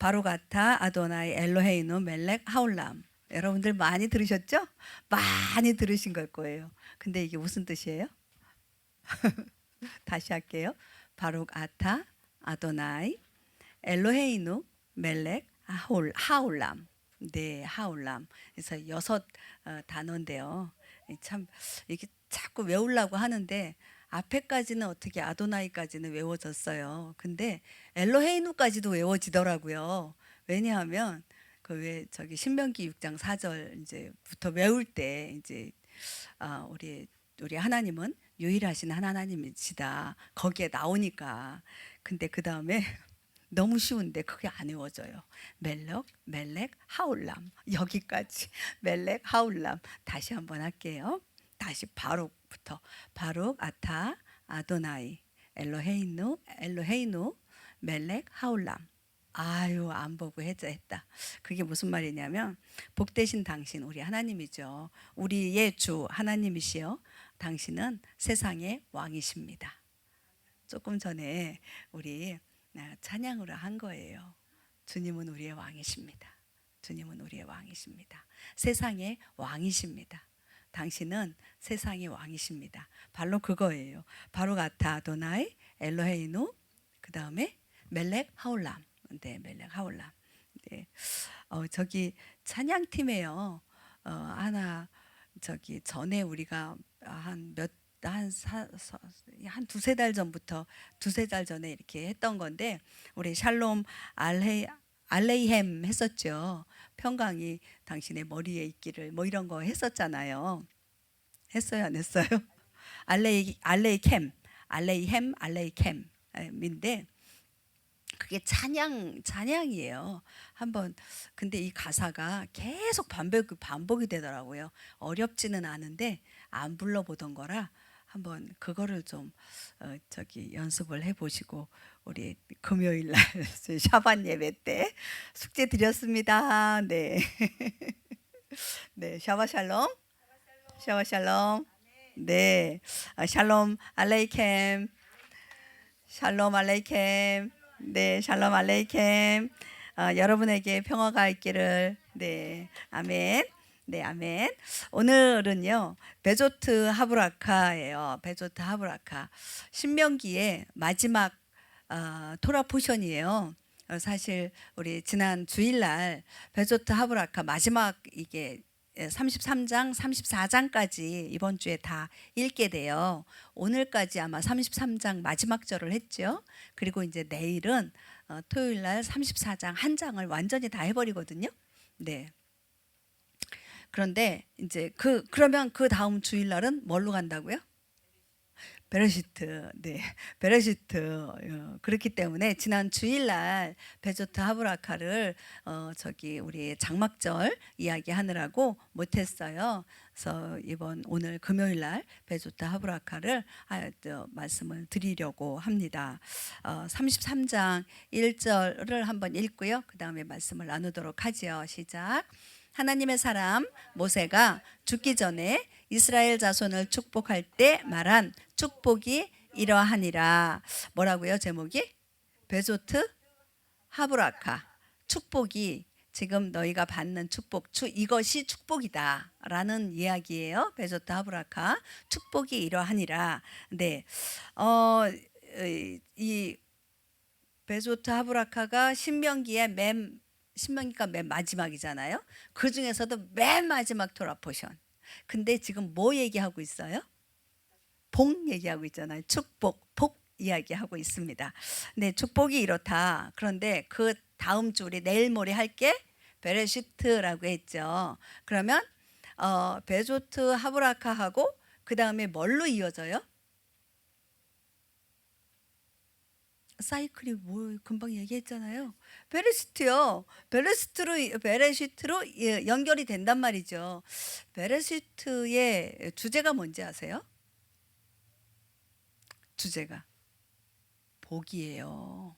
바로가타 아도나이 엘로헤이노 멜렉 하울람. 여러분들 많이 들으셨죠? 많이 들으신 걸 거예요. 근데 이게 무슨 뜻이에요? 다시 할게요. 바로가타 아도나이 엘로헤이노 멜렉 하울람. 네, 하울람. 그래서 6 단어인데요. 참 이게 자꾸 외우려고 하는데 앞에까지는 어떻게 아도나이까지는 외워졌어요. 근데 엘로헤이누까지도 외워지더라고요. 왜냐하면 그 왜 저기 신명기 6장 4절 이제부터 외울 때 이제 우리 하나님은 유일하신 하나님이시다. 거기에 나오니까. 근데 그 다음에 너무 쉬운데 그게 안 외워져요. 멜렉, 하울람. 여기까지. 멜렉, 하울람. 다시 한번 할게요. 다시 바룩부터. 바룩, 아타, 아도나이, 엘로헤이누, 멜렉, 하울람. 아유, 안 보고 했다. 그게 무슨 말이냐면 복되신 당신, 우리 하나님이죠. 우리의 주 하나님이시여. 당신은 세상의 왕이십니다. 조금 전에 우리 찬양으로 한 거예요. 주님은 우리의 왕이십니다. 주님은 우리의 왕이십니다. 세상의 왕이십니다. 당신은 세상의 왕이십니다. 바로 그거예요. 바로가타 아도나이 엘로헤이누, 그 다음에 멜렉 하울람. 네, 멜렉 하울람. 네. 저기 찬양팀에요. 하나 저기 전에 우리가 한 두세 달 전부터 두세 달 전에 이렇게 했던 건데 우리 샬롬 알레이햄 했었죠. 평강이 당신의 머리에 있기를 뭐 이런 거 했었잖아요. 했어요, 안 했어요? 알레이햄인데 그게 찬양이에요. 한번 근데 이 가사가 계속 반복이 되더라고요. 어렵지는 않은데 안 불러보던 거라 한번 그거를 좀 저기 연습을 해보시고 우리 금요일 날 샤반 예배 때 숙제 드렸습니다. 네, 네, 샤바샬롬, 샤바샬롬. 네, 샬롬 알레이켐, 샬롬 알레이켐. 네, 샬롬 알레이켐. 여러분에게 평화가 있기를. 네, 아멘. 네, 아멘. 오늘은요 베조트 하브라카예요. 베조트 하브라카. 신명기의 마지막 토라 포션이에요. 사실 우리 지난 주일날 베조트 하브라카 마지막 이게 33장, 34장까지 이번 주에 다 읽게 돼요. 오늘까지 아마 33장 마지막 절을 했죠. 그리고 이제 내일은 토요일 날 34장 한 장을 완전히 다 해버리거든요. 네. 그런데 이제 그러면 그 다음 주일 날은 뭘로 간다고요? 베레시트. 네, 베레시트. 그렇기 때문에 지난 주일날 베조트 하브라카를 저기 우리 장막절 이야기하느라고 못했어요. 그래서 오늘 금요일날 베조트 하브라카를 말씀을 드리려고 합니다. 33장 1절을 한번 읽고요. 그 다음에 말씀을 나누도록 하지요. 시작. 하나님의 사람 모세가 죽기 전에 이스라엘 자손을 축복할 때 말한 축복이 이러하니라. 뭐라고요? 제목이? 베조트 하브라카. 축복이 지금 너희가 받는 축복, 이것이 축복이다 라는 이야기예요. 베조트 하브라카. 축복이 이러하니라. 네, 이 베조트 하브라카가 신명기가 맨 마지막이잖아요. 그 중에서도 맨 마지막 토라 포션. 근데 지금 뭐 얘기하고 있어요? 복 얘기하고 있잖아요. 축복, 복 이야기하고 있습니다. 네, 축복이 이렇다. 그런데 그 다음 주 우리 내일 모레 할게 베레시트라고 했죠. 그러면 베조트 하브라카하고 그 다음에 뭘로 이어져요? 사이클이 뭐 금방 얘기했잖아요. 베레시트요. 베레시트로 연결이 된단 말이죠. 베레시트의 주제가 뭔지 아세요? 주제가 복이에요.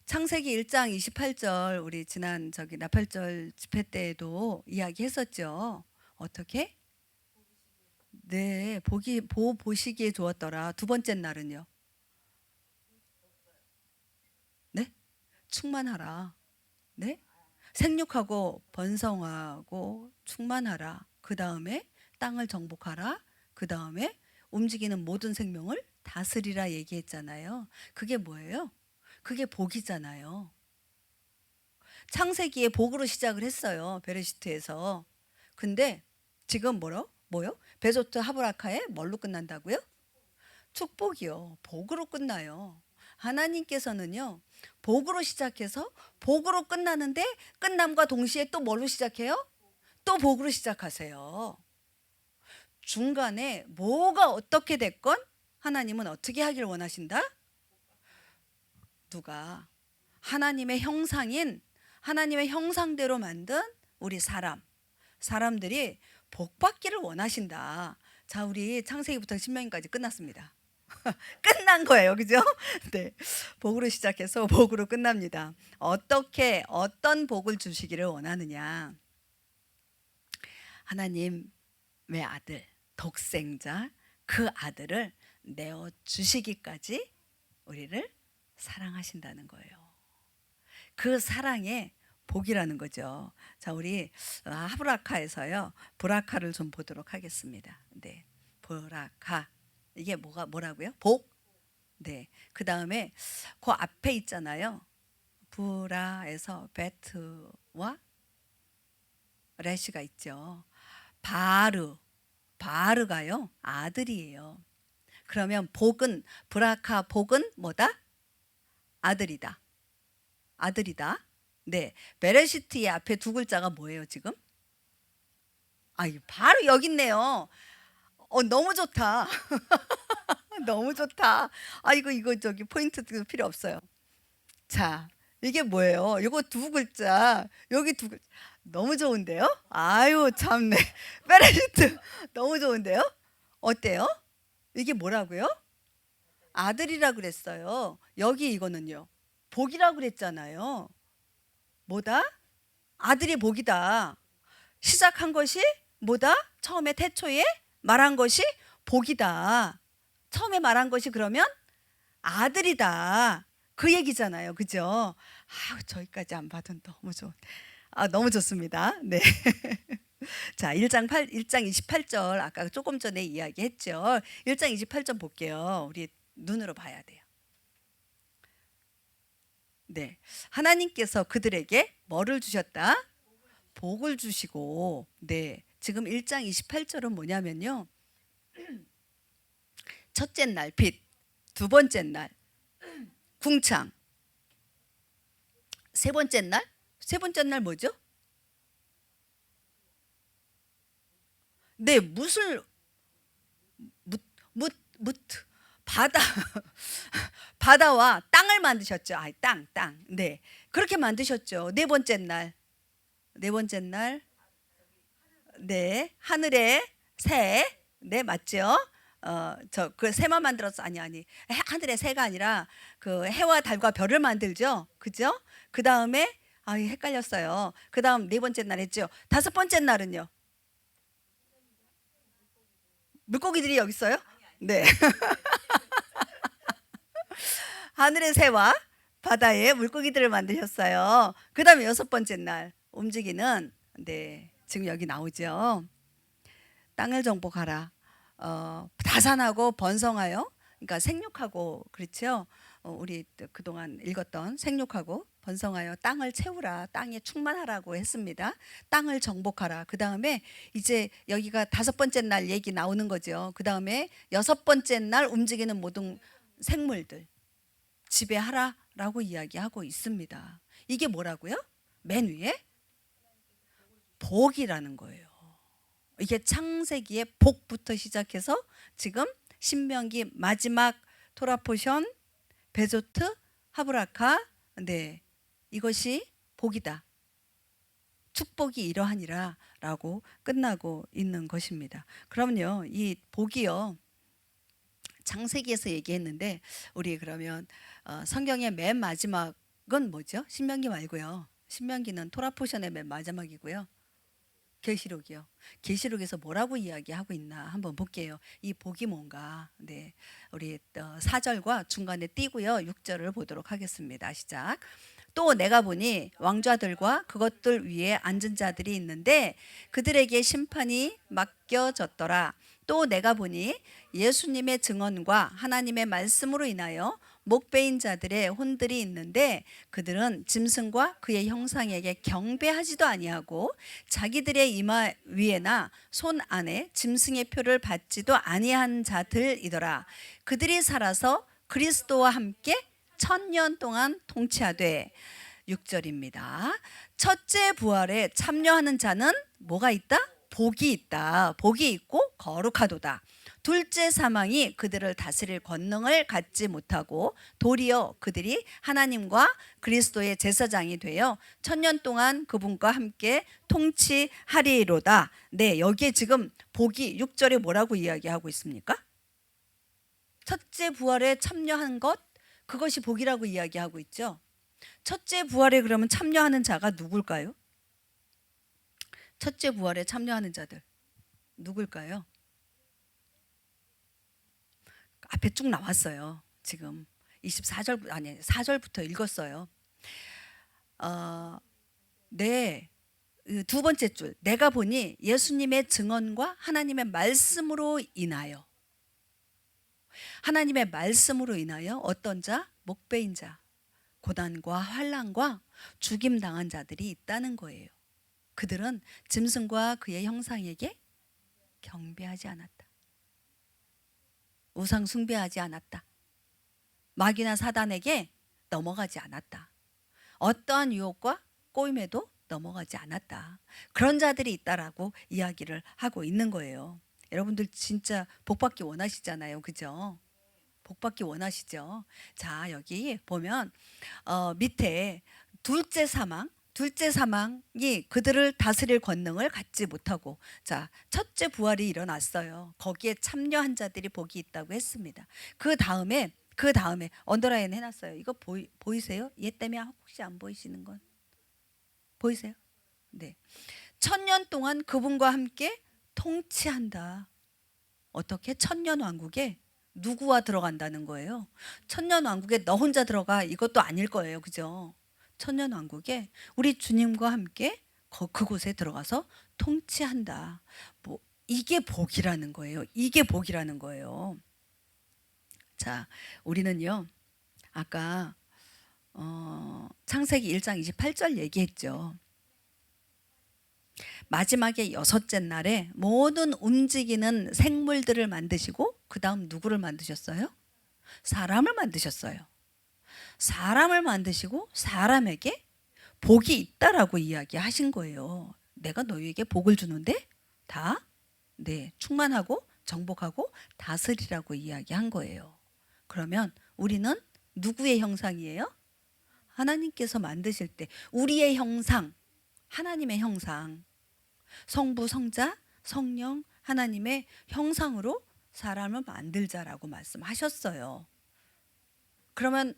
창세기 1장 28절 우리 지난 저기 나팔절 집회 때에도 이야기했었죠. 어떻게? 네, 보시기에 좋았더라. 두 번째 날은요. 네? 충만하라. 네? 생육하고 번성하고 충만하라. 그 다음에 땅을 정복하라. 그 다음에 움직이는 모든 생명을 다스리라 얘기했잖아요. 그게 뭐예요? 그게 복이잖아요. 창세기에 복으로 시작을 했어요. 베레시트에서. 근데 지금 뭐요? 베조트 하브라카에 뭘로 끝난다고요? 축복이요. 복으로 끝나요. 하나님께서는요, 복으로 시작해서 복으로 끝나는데 끝남과 동시에 또 뭘로 시작해요? 또 복으로 시작하세요. 중간에 뭐가 어떻게 됐건 하나님은 어떻게 하길 원하신다? 누가? 하나님의 형상인 하나님의 형상대로 만든 우리 사람들이 복 받기를 원하신다. 자, 우리 창세기부터 신명기까지 끝났습니다. 끝난 거예요. 그죠? 네. 복으로 시작해서 복으로 끝납니다. 어떤 복을 주시기를 원하느냐? 하나님의 아들, 독생자, 그 아들을 내어 주시기까지 우리를 사랑하신다는 거예요. 그 사랑의 복이라는 거죠. 자, 우리 하브라카에서요, 브라카를 좀 보도록 하겠습니다. 네. 브라카. 이게 뭐라고요? 복? 네. 그 다음에 그 앞에 있잖아요. 브라에서 베트와 레시가 있죠. 바르가요, 아들이에요. 그러면 복은, 브라카 복은 뭐다? 아들이다. 네. 베레시트의 앞에 두 글자가 뭐예요, 지금? 바로 여기 있네요. 너무 좋다. 너무 좋다. 이거 저기 포인트 필요 없어요. 자, 이게 뭐예요? 이거 두 글자, 여기 두 글자. 너무 좋은데요? 아유, 참네. 베레시트 너무 좋은데요? 어때요? 이게 뭐라고요? 아들이라 그랬어요. 여기 이거는요, 복이라 그랬잖아요. 뭐다? 아들이 복이다. 시작한 것이 뭐다? 처음에 태초에 말한 것이 복이다. 처음에 말한 것이 그러면 아들이다. 그 얘기잖아요. 그죠? 저기까지 안 봐도 너무 좋은. 너무 좋습니다. 네. 자, 1장 28절 아까 조금 전에 이야기했죠. 1장 28절 볼게요. 우리 눈으로 봐야 돼요. 네. 하나님께서 그들에게 뭐를 주셨다? 복을 주시고, 네. 지금 1장 28절은 뭐냐면요, 첫째 날 빛, 두 번째 날 궁창, 세 번째 날 뭐죠? 네, 바다 바다와 땅을 만드셨죠. 땅. 네, 그렇게 만드셨죠. 네 번째 날, 네, 하늘의 새, 네, 맞죠? 저 그 새만 만들었어. 아니 하늘의 새가 아니라 그 해와 달과 별을 만들죠. 그죠? 그 다음에 헷갈렸어요. 그 다음 네 번째 날 했죠. 다섯 번째 날은요, 물고기들이 여기 있어요? 네. 하늘의 새와 바다의 물고기들을 만드셨어요. 그 다음에 여섯 번째 날 움직이는, 네, 지금 여기 나오죠. 땅을 정복하라. 다산하고 번성하여, 그러니까 생육하고, 그렇죠. 우리 그동안 읽었던 생육하고 번성하여 땅을 채우라, 땅에 충만하라고 했습니다. 땅을 정복하라. 그 다음에 이제 여기가 다섯 번째 날 얘기 나오는 거죠. 그 다음에 여섯 번째 날 움직이는 모든 생물들 지배하라라고 이야기하고 있습니다. 이게 뭐라고요? 맨 위에 복이라는 거예요. 이게 창세기의 복부터 시작해서 지금 신명기 마지막 토라 포션, 베조트, 하브라카, 네, 이것이 복이다. 축복이 이러하니라 라고 끝나고 있는 것입니다. 그럼요, 이 복이요, 창세기에서 얘기했는데 우리 그러면 성경의 맨 마지막은 뭐죠? 신명기 말고요. 신명기는 토라 포션의 맨 마지막이고요. 계시록이요. 계시록에서 뭐라고 이야기하고 있나 한번 볼게요. 이 복이 뭔가. 네, 우리 4절과 중간에 띄고요. 6절을 보도록 하겠습니다. 시작. 또 내가 보니 왕좌들과 그것들 위에 앉은 자들이 있는데 그들에게 심판이 맡겨졌더라. 또 내가 보니 예수님의 증언과 하나님의 말씀으로 인하여 목베인 자들의 혼들이 있는데 그들은 짐승과 그의 형상에게 경배하지도 아니하고 자기들의 이마 위에나 손 안에 짐승의 표를 받지도 아니한 자들이더라. 그들이 살아서 그리스도와 함께 1000년 동안 통치하되. 6절입니다. 첫째 부활에 참여하는 자는 뭐가 있다? 복이 있다. 복이 있고 거룩하도다. 둘째 사망이 그들을 다스릴 권능을 갖지 못하고 도리어 그들이 하나님과 그리스도의 제사장이 되어 1000년 동안 그분과 함께 통치하리로다. 네, 여기에 지금 복이 6절에 뭐라고 이야기하고 있습니까? 첫째 부활에 참여한 것, 그것이 복이라고 이야기하고 있죠. 첫째 부활에 그러면 참여하는 자가 누굴까요? 첫째 부활에 참여하는 자들 누굴까요? 앞에 쭉 나왔어요. 지금 24절 아니 4절부터 읽었어요. 네. 두 번째 줄. 내가 보니 예수님의 증언과 하나님의 말씀으로 인하여 어떤 자? 목베인 자, 고난과 환난과 죽임 당한 자들이 있다는 거예요. 그들은 짐승과 그의 형상에게 경배하지 않았다. 우상 숭배하지 않았다. 마귀나 사단에게 넘어가지 않았다. 어떠한 유혹과 꼬임에도 넘어가지 않았다. 그런 자들이 있다라고 이야기를 하고 있는 거예요. 여러분들 진짜 복받기 원하시잖아요. 그죠? 복받기 원하시죠? 자, 여기 보면 밑에 둘째 사망이 그들을 다스릴 권능을 갖지 못하고, 자, 첫째 부활이 일어났어요. 거기에 참여한 자들이 복이 있다고 했습니다. 그 다음에 언더라인 해놨어요. 이거 보이세요? 얘 때문에 혹시 안 보이시는 건 보이세요? 네. 1000년 동안 그분과 함께 통치한다. 어떻게? 1000년 왕국에 누구와 들어간다는 거예요? 1000년 왕국에 너 혼자 들어가, 이것도 아닐 거예요. 그죠? 1000년 왕국에 우리 주님과 함께 그곳에 들어가서 통치한다. 이게 복이라는 거예요. 이게 복이라는 거예요. 자, 우리는요, 아까 창세기 1장 28절 얘기했죠. 마지막에 6째 날에 모든 움직이는 생물들을 만드시고 그 다음 누구를 만드셨어요? 사람을 만드셨어요. 사람을 만드시고 사람에게 복이 있다라고 이야기하신 거예요. 내가 너희에게 복을 주는데 다 충만하고 정복하고 다스리라고 이야기한 거예요. 그러면 우리는 누구의 형상이에요? 하나님께서 만드실 때 우리의 형상, 하나님의 형상, 성부, 성자, 성령, 하나님의 형상으로 사람을 만들자라고 말씀하셨어요. 그러면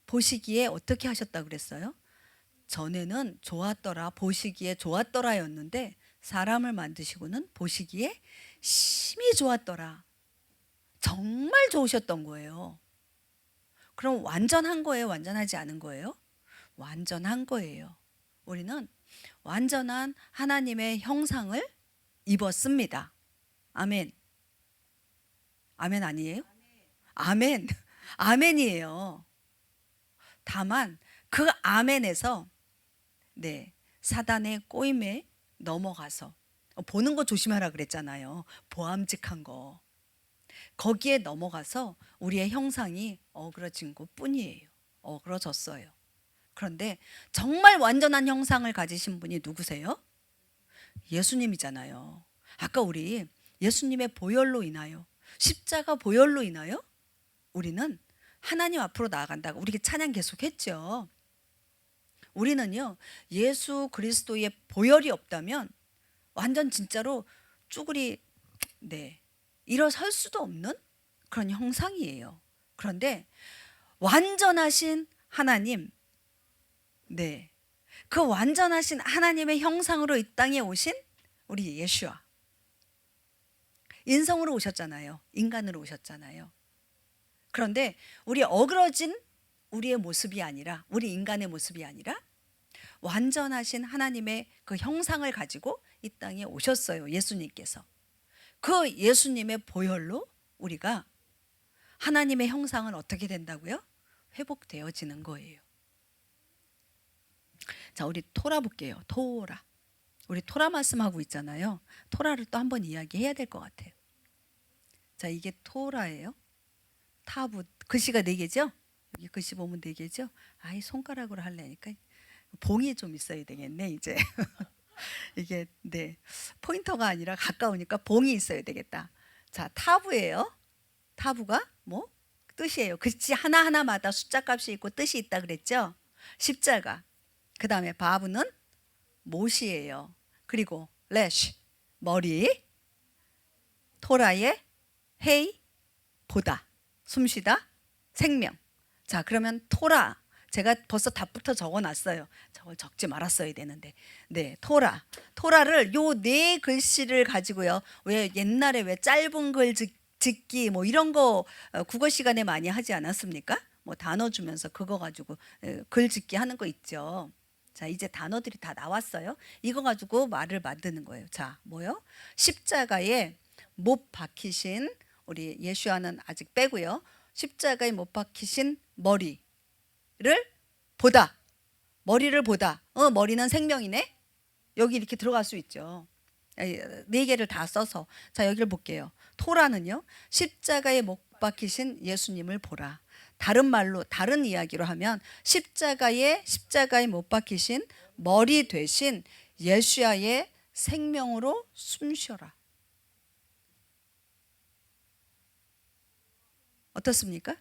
보시기에 어떻게 하셨다고 그랬어요? 전에는 좋았더라, 보시기에 좋았더라였는데 사람을 만드시고는 보시기에 심히 좋았더라. 정말 좋으셨던 거예요. 그럼 완전한 거예요? 완전하지 않은 거예요? 완전한 거예요. 우리는 완전한 하나님의 형상을 입었습니다. 아멘. 아멘 아니에요? 아멘. 아멘이에요. 다만 그 아멘에서 사단의 꼬임에 넘어가서 보는 거 조심하라 그랬잖아요. 보암직한 거. 거기에 넘어가서 우리의 형상이 어그러진 것 뿐이에요. 어그러졌어요. 그런데 정말 완전한 형상을 가지신 분이 누구세요? 예수님이잖아요. 아까 우리 예수님의 보혈로 인하여, 십자가 보혈로 인하여 우리는 하나님 앞으로 나아간다고 우리 찬양 계속했죠. 우리는요, 예수 그리스도의 보혈이 없다면 완전 진짜로 쭈그리 일어설 수도 없는 그런 형상이에요. 그런데 완전하신 하나님, 그 완전하신 하나님의 형상으로 이 땅에 오신 우리 예수와 인성으로 오셨잖아요. 인간으로 오셨잖아요. 그런데 우리 어그러진 우리의 모습이 아니라, 우리 인간의 모습이 아니라 완전하신 하나님의 그 형상을 가지고 이 땅에 오셨어요. 예수님께서. 그 예수님의 보혈로 우리가 하나님의 형상은 어떻게 된다고요? 회복되어지는 거예요. 자, 우리 토라 볼게요. 토라. 우리 토라 말씀하고 있잖아요. 토라를 또 한번 이야기해야 될 것 같아요. 자, 이게 토라예요. 타부, 글씨가 4개죠? 여기 글씨 보면 4개죠? 아이, 손가락으로 하려니까 봉이 좀 있어야 되겠네, 이제. 이게, 네. 포인터가 아니라 가까우니까 봉이 있어야 되겠다. 자, 타부예요. 타부가 뭐? 뜻이에요. 글씨 하나하나마다 숫자 값이 있고 뜻이 있다 그랬죠? 십자가. 그 다음에 바브는 못이에요. 그리고 레쉬, 머리. 토라의 헤이, 보다. 숨쉬다, 생명. 자, 그러면 토라. 제가 벌써 답부터 적어놨어요. 저걸 적지 말았어야 되는데. 네, 토라. 토라를 요 4글씨를 가지고요. 왜 옛날에 왜 짧은 글 짓기 뭐 이런 거 국어 시간에 많이 하지 않았습니까? 뭐 단어 주면서 그거 가지고 글 짓기 하는 거 있죠. 자, 이제 단어들이 다 나왔어요. 이거 가지고 말을 만드는 거예요. 자, 뭐요? 십자가에 못 박히신, 우리 예수와는 아직 빼고요. 십자가에 못 박히신 머리를 보다. 머리를 보다. 머리는 생명이네. 여기 이렇게 들어갈 수 있죠. 4개를 다 써서. 자, 여기를 볼게요. 토라는요, 십자가에 못 박히신 예수님을 보라. 다른 말로, 다른 이야기로 하면 십자가에 못 박히신 머리 되신 예수야의 생명으로 숨쉬어라. 어떻습니까?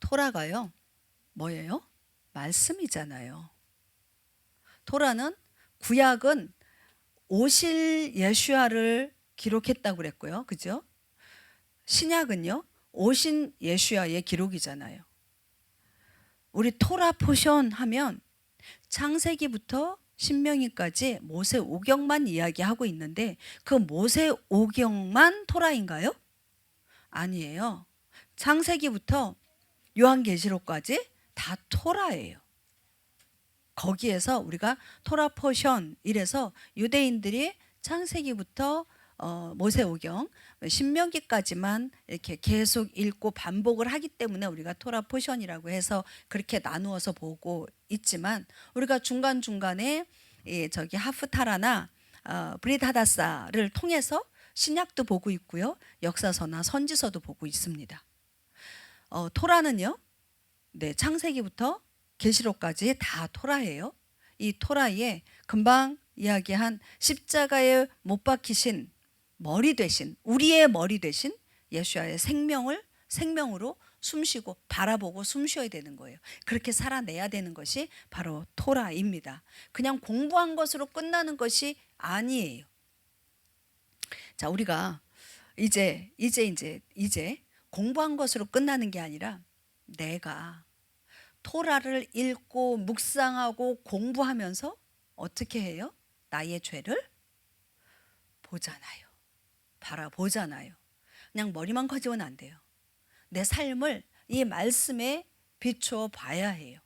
토라가요, 뭐예요? 말씀이잖아요. 토라는, 구약은 오실 예수야를 기록했다고 그랬고요. 그죠? 신약은요, 오신 예수야의 기록이잖아요. 우리 토라 포션 하면 창세기부터 신명기까지 모세 오경만 이야기하고 있는데 그 모세 오경만 토라인가요? 아니에요. 창세기부터 요한계시록까지 다 토라예요. 거기에서 우리가 토라 포션 이래서 유대인들이 창세기부터 모세오경, 신명기까지만 이렇게 계속 읽고 반복을 하기 때문에 우리가 토라 포션이라고 해서 그렇게 나누어서 보고 있지만, 우리가 중간중간에 저기 하프타라나 브릿하다사를 통해서 신약도 보고 있고요. 역사서나 선지서도 보고 있습니다. 토라는요, 네, 창세기부터 계시록까지 다 토라예요. 이 토라에 금방 이야기한 십자가에 못 박히신 머리 되신, 우리의 머리 되신 예수야의 생명으로 숨쉬고 바라보고 숨쉬어야 되는 거예요. 그렇게 살아내야 되는 것이 바로 토라입니다. 그냥 공부한 것으로 끝나는 것이 아니에요. 자, 우리가 이제 공부한 것으로 끝나는 게 아니라 내가 토라를 읽고 묵상하고 공부하면서 어떻게 해요? 나의 죄를 보잖아요. 바라보잖아요. 그냥 머리만 가지고는 안 돼요. 내 삶을 이 말씀에 비추어 봐야 해요.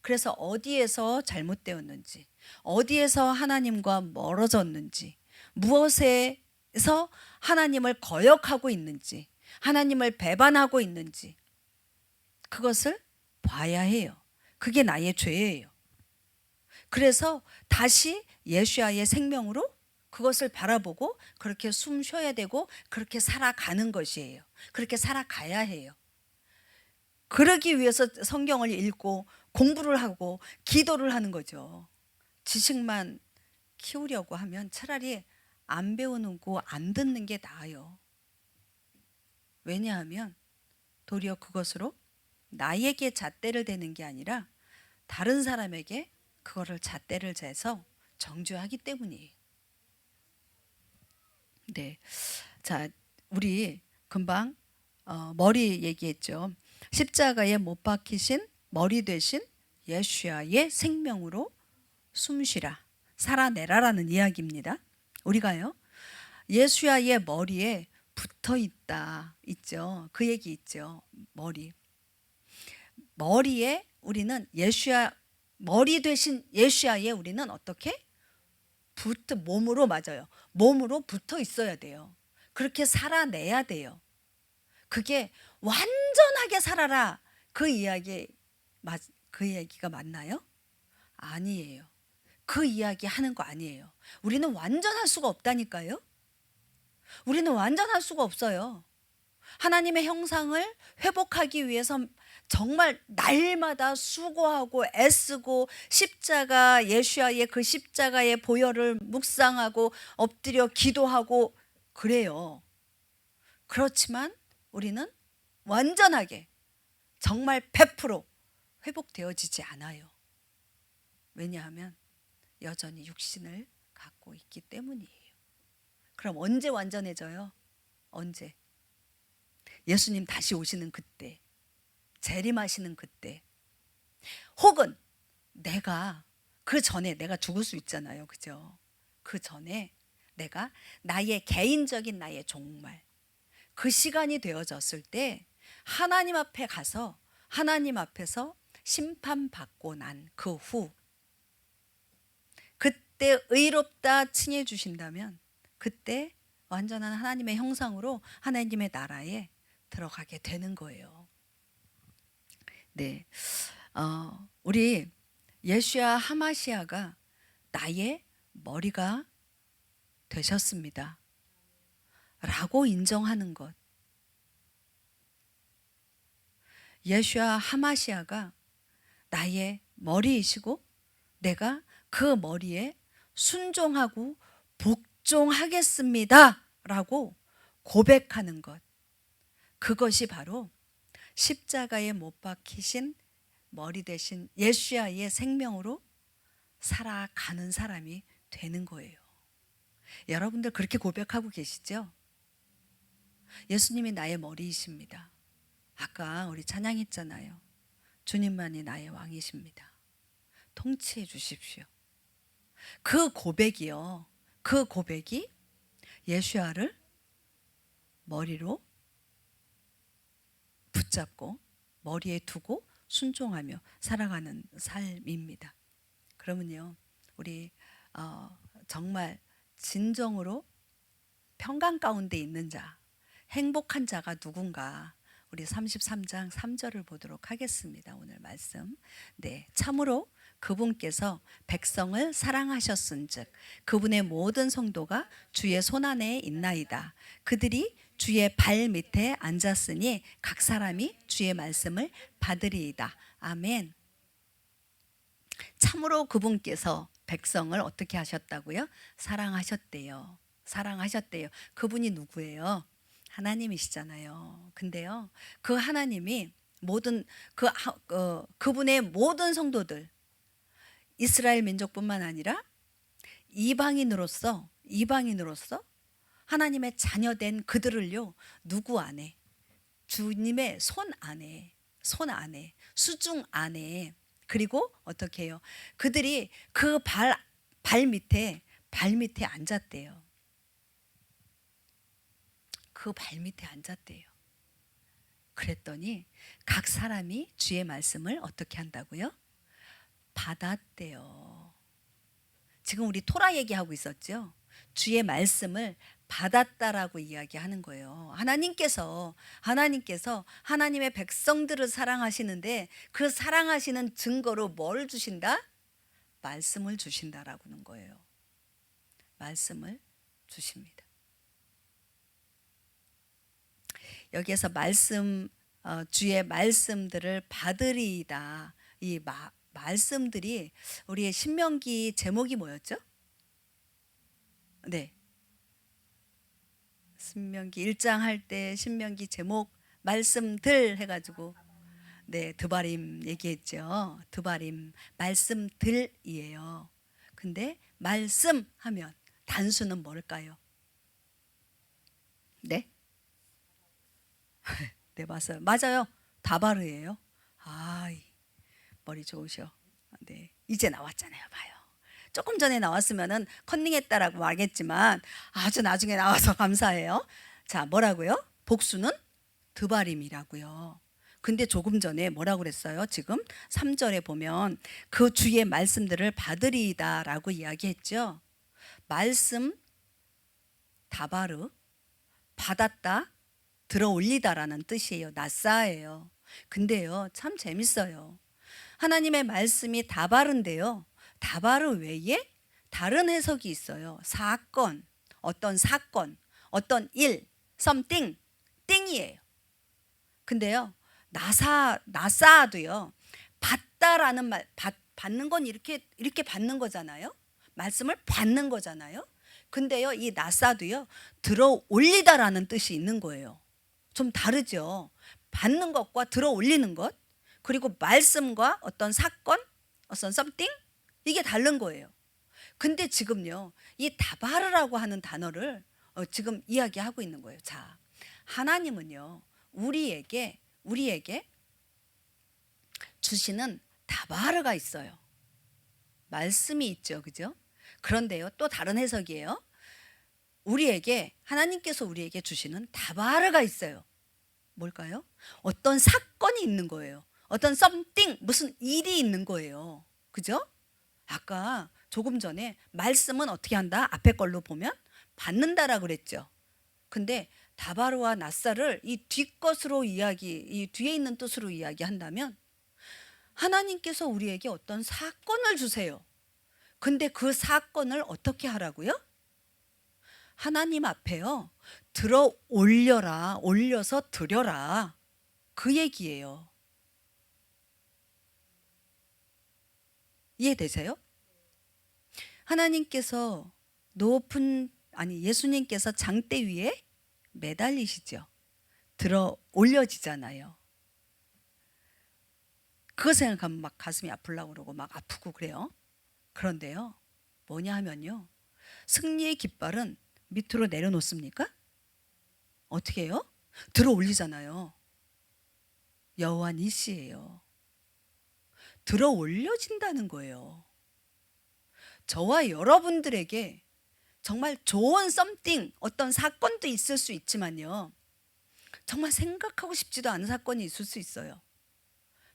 그래서 어디에서 잘못되었는지, 어디에서 하나님과 멀어졌는지, 무엇에서 하나님을 거역하고 있는지, 하나님을 배반하고 있는지, 그것을 봐야 해요. 그게 나의 죄예요. 그래서 다시 예수야의 생명으로 그것을 바라보고 그렇게 숨 쉬어야 되고 그렇게 살아가는 것이에요. 그렇게 살아가야 해요. 그러기 위해서 성경을 읽고 공부를 하고 기도를 하는 거죠. 지식만 키우려고 하면 차라리 안 배우는 거 안 듣는 게 나아요. 왜냐하면 도리어 그것으로 나에게 잣대를 대는 게 아니라 다른 사람에게 그거를 잣대를 재서 정죄하기 때문이에요. 네, 자, 우리 금방 머리 얘기했죠. 십자가에 못 박히신 머리 되신 예수야의 생명으로 숨쉬라, 살아내라라는 이야기입니다. 우리가요, 예수야의 머리에 붙어 있다 있죠. 그 얘기 있죠. 머리. 머리에 우리는 예수야, 머리 대신 예수야에 우리는 어떻게? 몸으로, 맞아요. 몸으로 붙어 있어야 돼요. 그렇게 살아내야 돼요. 그게 완전하게 살아라. 그 이야기, 그 얘기가 맞나요? 아니에요. 그 이야기 하는 거 아니에요. 우리는 완전할 수가 없다니까요. 우리는 완전할 수가 없어요. 하나님의 형상을 회복하기 위해서 정말 날마다 수고하고 애쓰고 십자가, 예수야의 그 십자가의 보혈을 묵상하고 엎드려 기도하고 그래요. 그렇지만 우리는 완전하게 정말 100% 회복되어지지 않아요. 왜냐하면 여전히 육신을 갖고 있기 때문이에요. 그럼 언제 완전해져요? 언제? 예수님 다시 오시는 그때, 재림하시는 그때, 혹은 내가 그 전에 내가 죽을 수 있잖아요. 그죠? 그 전에 내가 나의 개인적인 나의 종말, 그 시간이 되어졌을 때 하나님 앞에 가서 하나님 앞에서 심판받고 난 그 후, 그때 의롭다 칭해 주신다면 그때 완전한 하나님의 형상으로 하나님의 나라에 들어가게 되는 거예요. 네, 우리 예수야 하마시아가 나의 머리가 되셨습니다 라고 인정하는 것. 예수야 하마시아가 나의 머리이시고 내가 그 머리에 순종하고 복종하겠습니다 라고 고백하는 것. 그것이 바로 십자가에 못 박히신 머리 대신 예수야의 생명으로 살아가는 사람이 되는 거예요. 여러분들 그렇게 고백하고 계시죠? 예수님이 나의 머리이십니다. 아까 우리 찬양했잖아요. 주님만이 나의 왕이십니다. 통치해 주십시오. 그 고백이요. 그 고백이 예수야를 머리로 붙잡고 머리에 두고 순종하며 살아가는 삶입니다. 그러면요, 우리 정말 진정으로 평강 가운데 있는 자, 행복한 자가 누군가, 우리 33장 3절을 보도록 하겠습니다. 오늘 말씀. 네, 참으로 그분께서 백성을 사랑하셨은즉 그분의 모든 성도가 주의 손안에 있나이다. 그들이 주의 발 밑에 앉았으니 각 사람이 주의 말씀을 받으리이다. 아멘. 참으로 그분께서 백성을 어떻게 하셨다고요? 사랑하셨대요. 사랑하셨대요. 그분이 누구예요? 하나님이시잖아요. 근데요, 그 하나님이 모든 그분의 모든 성도들, 이스라엘 민족뿐만 아니라 이방인으로서 하나님의 자녀된 그들을요, 누구 안에? 주님의 손 안에, 수중 안에. 그리고 어떻게 해요? 그들이 그 발 밑에 앉았대요. 그 발 밑에 앉았대요. 그랬더니 각 사람이 주의 말씀을 어떻게 한다고요? 받았대요. 지금 우리 토라 얘기하고 있었죠? 주의 말씀을 받았다라고 이야기하는 거예요. 하나님께서 하나님의 백성들을 사랑하시는데 그 사랑하시는 증거로 뭘 주신다? 말씀을 주신다라고 하는 거예요. 말씀을 주십니다. 여기에서 주의 말씀들을 받으리이다. 이 말씀들이 우리의 신명기 제목이 뭐였죠? 네. 신명기 1장 할 때 신명기 제목 말씀들 해가지고 네, 드바림 얘기했죠. 드바림 말씀들이에요. 근데 말씀하면 단수는 뭘까요? 네? 네, 맞아요. 다바르예요. 머리 좋으셔. 네, 이제 나왔잖아요. 봐요. 조금 전에 나왔으면은 컨닝했다라고 말했지만 아주 나중에 나와서 감사해요. 자, 뭐라고요? 복수는 드바림이라고요. 근데 조금 전에 뭐라고 그랬어요? 지금 3절에 보면 그 주의 말씀들을 받으리이다라고 이야기했죠. 말씀 다바르, 받았다, 들어 올리다라는 뜻이에요. 나사예요. 근데요, 참 재밌어요. 하나님의 말씀이 다바르인데요, 다바르 외에 다른 해석이 있어요. 사건, 어떤 일, something, 띵이에요. 근데요, 나사도요, 받다라는 말, 받는 건 이렇게 받는 거잖아요. 말씀을 받는 거잖아요. 근데요, 이 나사도요, 들어 올리다라는 뜻이 있는 거예요. 좀 다르죠. 받는 것과 들어 올리는 것, 그리고 말씀과 어떤 사건, 어떤 something, 이게 다른 거예요. 근데 지금요, 이 다바르라고 하는 단어를 지금 이야기하고 있는 거예요. 자, 하나님은요, 우리에게 주시는 다바르가 있어요. 말씀이 있죠. 그죠? 그런데요, 또 다른 해석이에요. 하나님께서 우리에게 주시는 다바르가 있어요. 뭘까요? 어떤 사건이 있는 거예요. 어떤 something, 무슨 일이 있는 거예요. 그죠? 아까 조금 전에 말씀은 어떻게 한다? 앞에 걸로 보면 받는다라고 그랬죠. 근데 다바르와 나사를 이 뒷것으로 이 뒤에 있는 뜻으로 이야기한다면 하나님께서 우리에게 어떤 사건을 주세요. 근데 그 사건을 어떻게 하라고요? 하나님 앞에요, 들어 올려라, 올려서 드려라, 그 얘기예요. 이해되세요? 하나님께서 예수님께서 장대 위에 매달리시죠. 들어 올려지잖아요. 그거 생각하면 막 가슴이 아프려고 그러고 막 아프고 그래요. 그런데요, 뭐냐 하면요, 승리의 깃발은 밑으로 내려놓습니까? 어떻게 해요? 들어 올리잖아요. 여호와 니시예요. 들어 올려진다는 거예요. 저와 여러분들에게 정말 좋은 something, 어떤 사건도 있을 수 있지만요, 정말 생각하고 싶지도 않은 사건이 있을 수 있어요.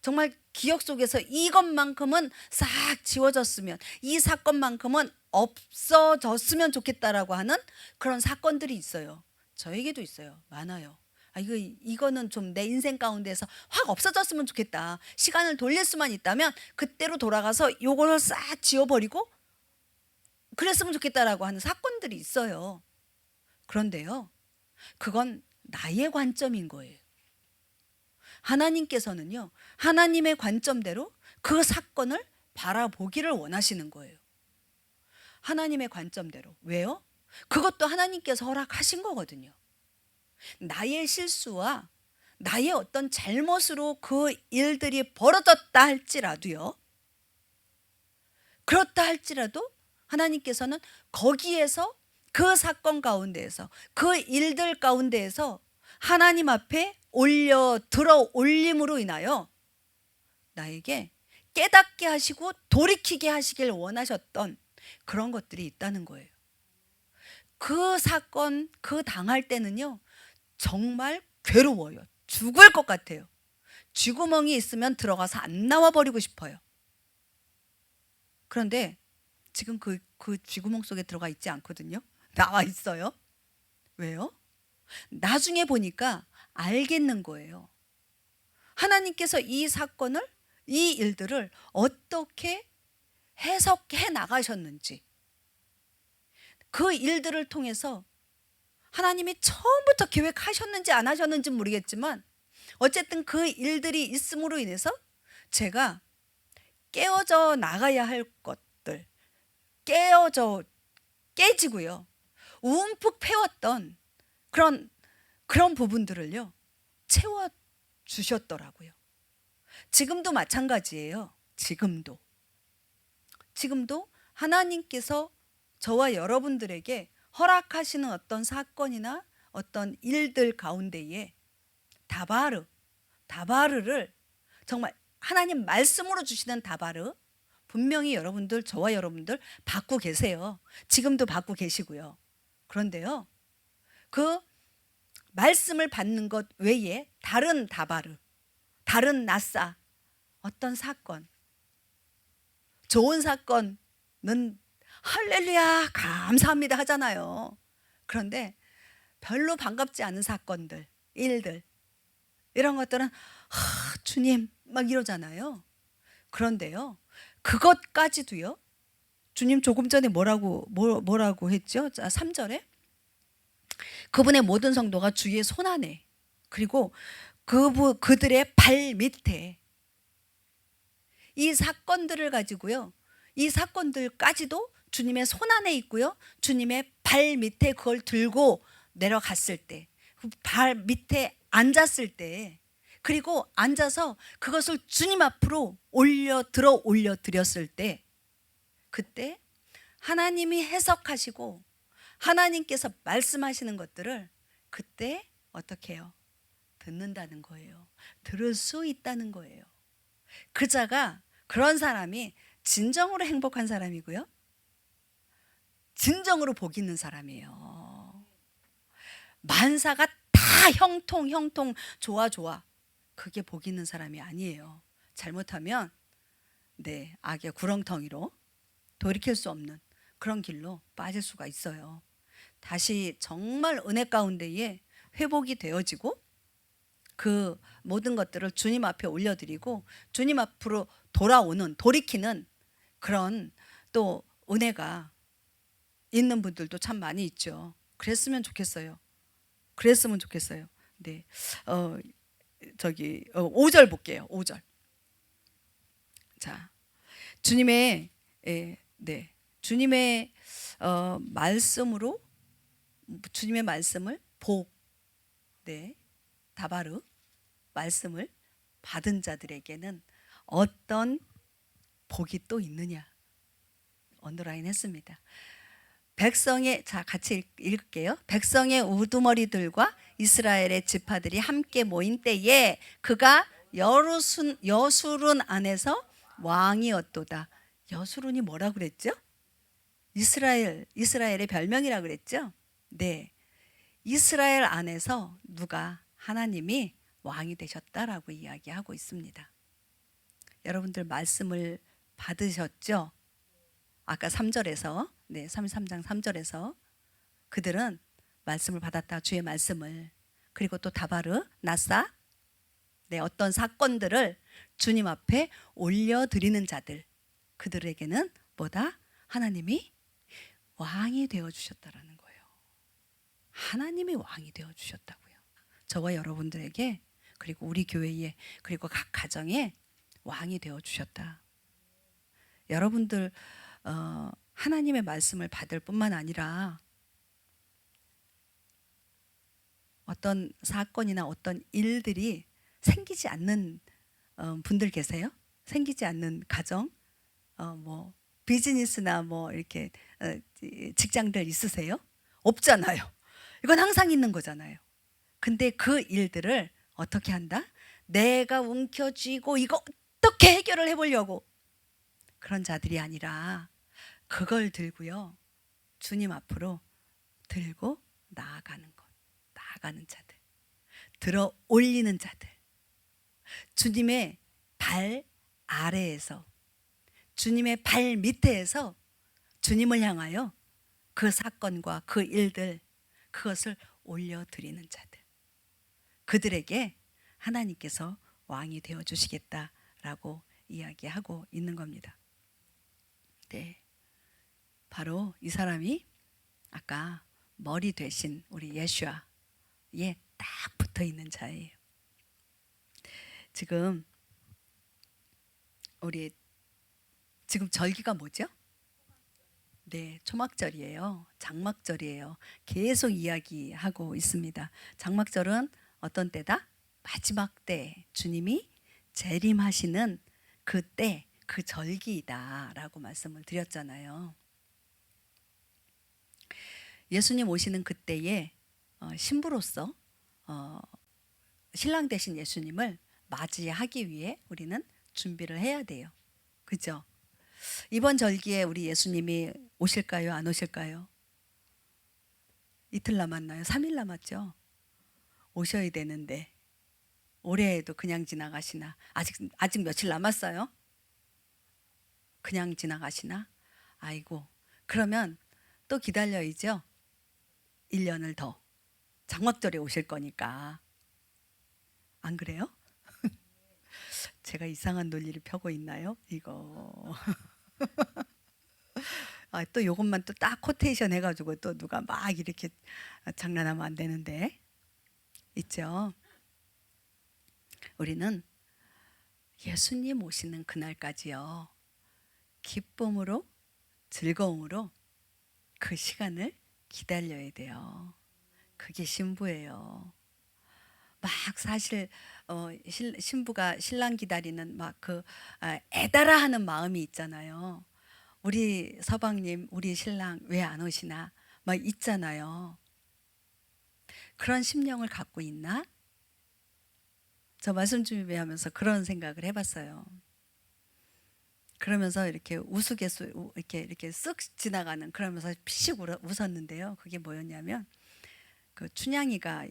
정말 기억 속에서 이것만큼은 싹 지워졌으면, 이 사건만큼은 없어졌으면 좋겠다라고 하는 그런 사건들이 있어요. 저에게도 있어요. 많아요. 이거는 좀 내 인생 가운데서 확 없어졌으면 좋겠다. 시간을 돌릴 수만 있다면 그때로 돌아가서 요거를 싹 지워버리고 그랬으면 좋겠다라고 하는 사건들이 있어요. 그런데요, 그건 나의 관점인 거예요. 하나님께서는요, 하나님의 관점대로 그 사건을 바라보기를 원하시는 거예요. 하나님의 관점대로. 왜요? 그것도 하나님께서 허락하신 거거든요. 나의 실수와 나의 어떤 잘못으로 그 일들이 벌어졌다 할지라도요, 그렇다 할지라도 하나님께서는 거기에서, 그 사건 가운데에서, 그 일들 가운데에서 하나님 앞에 들어 올림으로 인하여 나에게 깨닫게 하시고 돌이키게 하시길 원하셨던 그런 것들이 있다는 거예요. 그 사건, 그 당할 때는요, 정말 괴로워요. 죽을 것 같아요. 쥐구멍이 있으면 들어가서 안 나와 버리고 싶어요. 그런데 지금 그 쥐구멍 속에 들어가 있지 않거든요. 나와 있어요. 왜요? 나중에 보니까 알겠는 거예요. 하나님께서 이 사건을, 이 일들을 어떻게 해석해 나가셨는지, 그 일들을 통해서 하나님이 처음부터 계획하셨는지 안 하셨는지 모르겠지만 어쨌든 그 일들이 있음으로 인해서 제가 깨어져 나가야 할 것들, 깨지고요, 움푹 패웠던 그런 부분들을요, 채워 주셨더라고요. 지금도 마찬가지예요. 지금도 하나님께서 저와 여러분들에게 허락하시는 어떤 사건이나 어떤 일들 가운데에 다바르를 정말 하나님 말씀으로 주시는 다바르, 분명히 저와 여러분들 받고 계세요. 지금도 받고 계시고요. 그런데요, 그 말씀을 받는 것 외에 다른 다바르, 다른 낯사 어떤 사건, 좋은 사건은 할렐루야 감사합니다 하잖아요. 그런데 별로 반갑지 않은 사건들, 일들, 이런 것들은 주님 막 이러잖아요. 그런데요, 그것까지도요, 주님 조금 전에 뭐라고 했죠? 3절에 그분의 모든 성도가 주의 손 안에, 그리고 그들의 발 밑에, 이 사건들을 가지고요, 이 사건들까지도 주님의 손 안에 있고요, 주님의 발 밑에 그걸 들고 내려갔을 때, 그 발 밑에 앉았을 때, 그리고 앉아서 그것을 주님 앞으로 올려 드렸을 때, 그때 하나님이 해석하시고 하나님께서 말씀하시는 것들을 그때 어떻게 해요? 듣는다는 거예요. 들을 수 있다는 거예요. 그런 사람이 진정으로 행복한 사람이고요, 진정으로 복 있는 사람이에요. 만사가 다 형통 좋아 그게 복 있는 사람이 아니에요. 잘못하면 악의 구렁텅이로 돌이킬 수 없는 그런 길로 빠질 수가 있어요. 다시 정말 은혜 가운데에 회복이 되어지고 그 모든 것들을 주님 앞에 올려드리고 주님 앞으로 돌이키는 그런 또 은혜가 있는 분들도 참 많이 있죠. 그랬으면 좋겠어요. 네. 5절 볼게요. 5절. 자, 주님의 주님의 말씀으로, 주님의 말씀을 다바르 말씀을 받은 자들에게는 어떤 복이 또 있느냐, 언더라인 했습니다. 같이 읽을게요. 백성의 우두머리들과 이스라엘의 지파들이 함께 모인 때에 그가 여수룬 안에서 왕이었도다. 여수룬이 뭐라고 그랬죠? 이스라엘의 별명이라고 그랬죠? 네. 이스라엘 안에서 하나님이 왕이 되셨다라고 이야기하고 있습니다. 여러분들 말씀을 받으셨죠? 아까 3절에서 33장 3절에서 그들은 말씀을 받았다. 주의 말씀을. 그리고 또 다바르 나사 어떤 사건들을 주님 앞에 올려드리는 자들, 그들에게는 하나님이 왕이 되어주셨다라는 거예요. 하나님이 왕이 되어주셨다고요. 저와 여러분들에게, 그리고 우리 교회에, 그리고 각 가정에 왕이 되어주셨다. 여러분들 하나님의 말씀을 받을 뿐만 아니라 어떤 사건이나 어떤 일들이 생기지 않는 분들 계세요? 생기지 않는 가정, 비즈니스나 이렇게 직장들 있으세요? 없잖아요. 이건 항상 있는 거잖아요. 근데 그 일들을 어떻게 한다? 내가 움켜쥐고 이거 어떻게 해결을 해보려고 그런 자들이 아니라 그걸 들고요, 주님 앞으로 들고 나아가는 자들, 들어 올리는 자들, 주님의 발 아래에서, 주님의 발 밑에에서 주님을 향하여 그 사건과 그 일들, 그것을 올려드리는 자들, 그들에게 하나님께서 왕이 되어주시겠다라고 이야기하고 있는 겁니다. 네, 바로 이 사람이 아까 머리 되신 우리 예수와에 딱 붙어 있는 자예요. 지금 절기가 뭐죠? 네, 초막절이에요. 장막절이에요. 계속 이야기하고 있습니다. 장막절은 어떤 때다? 마지막 때, 주님이 재림하시는 그때, 그 절기이다라고 말씀을 드렸잖아요. 예수님 오시는 그때에 신부로서 신랑 되신 예수님을 맞이하기 위해 우리는 준비를 해야 돼요. 그죠? 이번 절기에 우리 예수님이 오실까요? 안 오실까요? 이틀 남았나요? 3일 남았죠? 오셔야 되는데 올해에도 그냥 지나가시나? 아직 며칠 남았어요? 그냥 지나가시나? 아이고, 그러면 또 기다려야죠. 1년을 더. 장막절에 오실 거니까. 안 그래요? 제가 이상한 논리를 펴고 있나요? 이거. 또 요것만 또 딱 코테이션 해가지고 또 누가 막 이렇게 장난하면 안 되는데. 있죠? 우리는 예수님 오시는 그날까지요. 기쁨으로, 즐거움으로 그 시간을 기다려야 돼요. 그게 신부예요. 막 사실 신부가 신랑 기다리는 막 그 애달아 하는 마음이 있잖아요. 우리 서방님, 우리 신랑 왜 안 오시나? 막 있잖아요. 그런 심령을 갖고 있나? 저 말씀 준비하면서 그런 생각을 해봤어요. 그러면서 이렇게 우스갯소 이렇게 쓱 지나가는 그러면서 피식 웃었는데요. 그게 뭐였냐면 그 춘향이가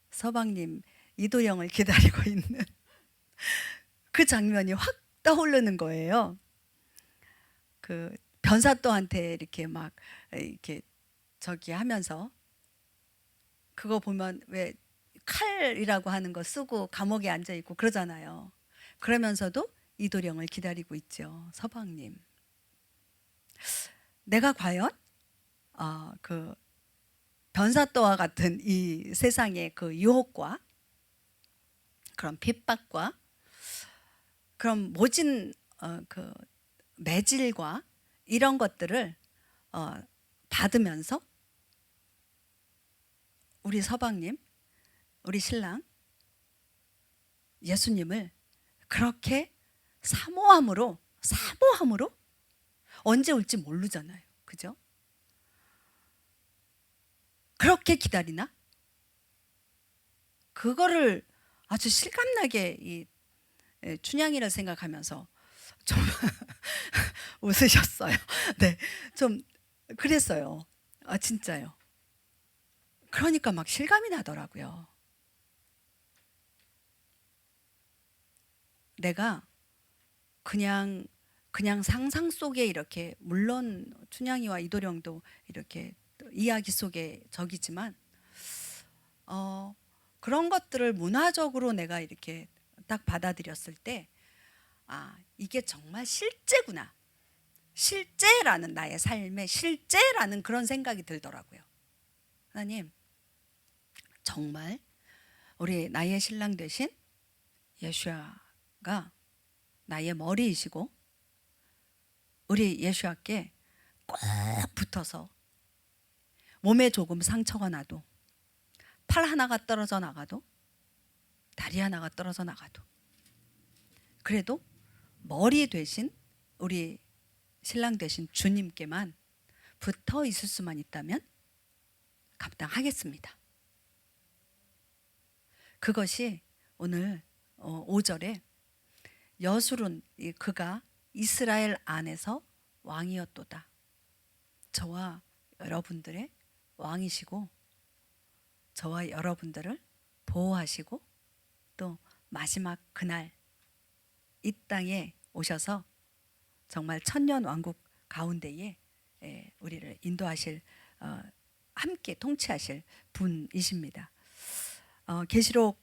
서방님 이도령을 기다리고 있는 그 장면이 확 떠오르는 거예요. 그 변사또한테 이렇게 막 이렇게 저기 하면서 그거 보면 왜 칼이라고 하는 거 쓰고 감옥에 앉아 있고 그러잖아요. 그러면서도 이도령을 기다리고 있죠. 서방님. 내가 과연 그 변사또와 같은 이 세상의 그 유혹과 그런 핍박과 그런 모진 그 매질과 이런 것들을 받으면서 우리 서방님, 우리 신랑 예수님을 그렇게 사모함으로 언제 올지 모르잖아요. 그죠? 그렇게 기다리나? 그거를 아주 실감나게 이 춘향이를 생각하면서 좀 웃으셨어요. 네, 좀 그랬어요. 진짜요. 그러니까 막 실감이 나더라고요. 내가 그냥 상상 속에 이렇게 물론 춘향이와 이도령도 이렇게 이야기 속에 적이지만 그런 것들을 문화적으로 내가 이렇게 딱 받아들였을 때 이게 정말 실제구나. 실제라는 나의 삶의 실제라는 그런 생각이 들더라고요. 하나님, 정말 우리 나의 신랑 되신 예수야가 나의 머리이시고 우리 예수야께 꼭 붙어서 몸에 조금 상처가 나도 팔 하나가 떨어져 나가도 다리 하나가 떨어져 나가도 그래도 머리 되신 우리 신랑 되신 주님께만 붙어 있을 수만 있다면 감당하겠습니다. 그것이 오늘 5절에 여술은 그가 이스라엘 안에서 왕이었도다. 저와 여러분들의 왕이시고 저와 여러분들을 보호하시고 또 마지막 그날 이 땅에 오셔서 정말 천년 왕국 가운데에 우리를 인도하실 함께 통치하실 분이십니다. 계시록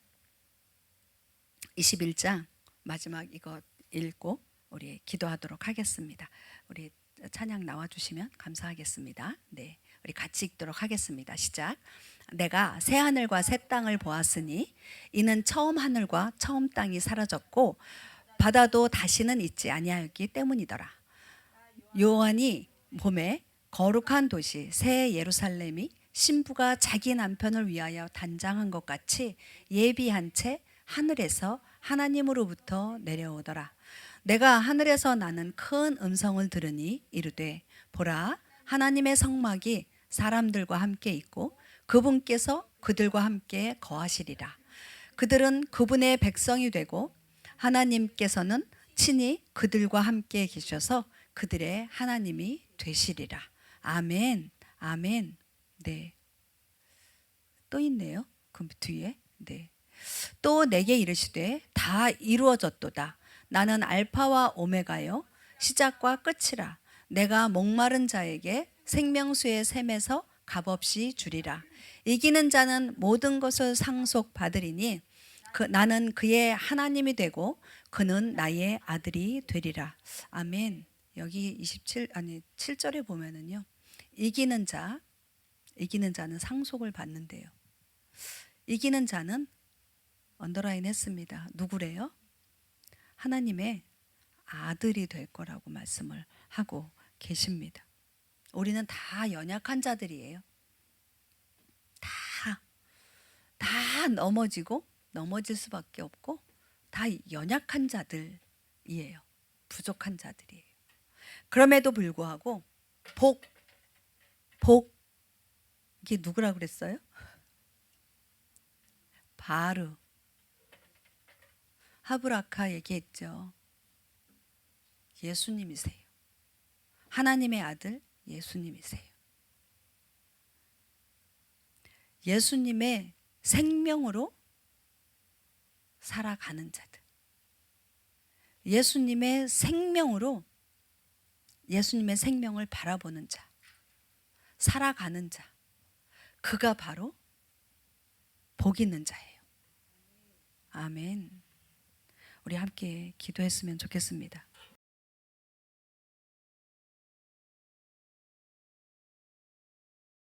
21장 마지막 이거 읽고 우리 기도하도록 하겠습니다. 우리 찬양 나와주시면 감사하겠습니다. 네, 우리 같이 읽도록 하겠습니다. 시작. 내가 새 하늘과 새 땅을 보았으니 이는 처음 하늘과 처음 땅이 사라졌고 바다도 다시는 있지 아니하였기 때문이더라. 요한이 봄에 거룩한 도시 새 예루살렘이 신부가 자기 남편을 위하여 단장한 것 같이 예비한 채 하늘에서 하나님으로부터 내려오더라. 내가 하늘에서 나는 큰 음성을 들으니 이르되 보라 하나님의 성막이 사람들과 함께 있고 그분께서 그들과 함께 거하시리라. 그들은 그분의 백성이 되고 하나님께서는 친히 그들과 함께 계셔서 그들의 하나님이 되시리라. 아멘. 아멘. 네. 또 있네요. 그 뒤에. 네. 또 내게 이르시되 다 이루어졌도다. 나는 알파와 오메가요 시작과 끝이라. 내가 목마른 자에게 생명수의 샘에서 값없이 주리라. 이기는 자는 모든 것을 상속받으리니 나는 그의 하나님이 되고 그는 나의 아들이 되리라. 아멘. 여기 7절에 보면은요. 이기는 자는 상속을 받는데요. 이기는 자는 언더라인 했습니다. 누구래요? 하나님의 아들이 될 거라고 말씀을 하고 계십니다. 우리는 다 연약한 자들이에요. 다 넘어질 수밖에 없고 다 연약한 자들이에요. 부족한 자들이에요. 그럼에도 불구하고 복 이게 누구라고 그랬어요? 바르 하브라카 얘기했죠. 예수님이세요. 하나님의 아들 예수님이세요. 예수님의 생명으로 살아가는 자들. 예수님의 생명으로 예수님의 생명을 바라보는 자. 살아가는 자. 그가 바로 복 있는 자예요. 아멘. 우리 함께 기도했으면 좋겠습니다.